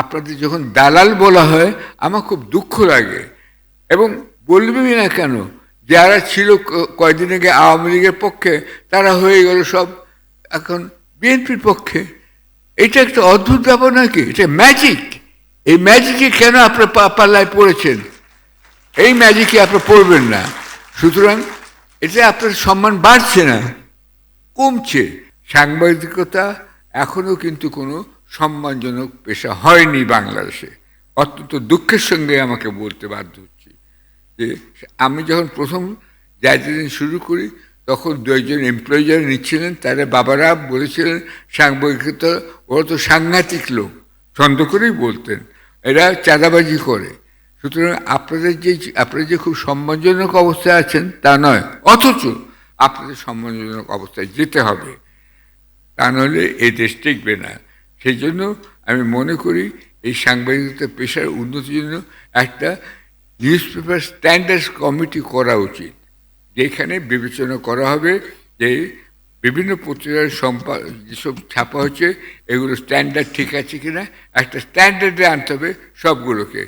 আপনাদের যখন দালাল বলা হয় আমার খুব দুঃখ লাগে, এবং বলবেই না কেন, যারা ছিল কয়দিন আগে আওয়ামী লীগের পক্ষে তারা হয়ে গেল সব এখন বিএনপির পক্ষে। এটা একটা অদ্ভুত ব্যাপার নাকি? এটা ম্যাজিক। এই ম্যাজিকে কেন আপনার পাল্লায় পড়েছেন? এই ম্যাজিকে আপনি পড়বেন না। সুতরাং এতে আপনার সম্মান বাড়ছে না, কমছে। সাংবাদিকতা এখনো কিন্তু কোনো সম্মানজনক পেশা হয়নি বাংলাদেশে। অত্যন্ত দুঃখের সঙ্গে আমাকে বলতে বাধ্য হচ্ছি যে আমি যখন প্রথম দায়িত্ব শুরু করি তখন দুইজন এমপ্লয়ি যারা নিচ্ছিলেন তারা বাবারা বলেছিলেন সাংবাদিকতা ওরা তো সাংঘাতিক লোক, ছন্দ করেই বলতেন, এরা চাঁদাবাজি করে। সুতরাং আপনারা যে খুব সম্মানজনক অবস্থায় আছেন তা নয়, অথচ আপনাদের সম্মানজনক অবস্থায় যেতে হবে, তা নাহলে এই দেশ টিকবে না। সেই জন্য আমি মনে করি এই সাংবাদিকতা পেশার উন্নতির জন্য একটা নিউজ পেপার স্ট্যান্ডার্ডস কমিটি করা উচিত, যেখানে বিবেচনা করা হবে যে বিভিন্ন পত্রিকার যেসব ছাপা হচ্ছে এগুলো স্ট্যান্ডার্ড ঠিক আছে কিনা, একটা স্ট্যান্ডার্ডে আনতে হবে সবগুলোকে।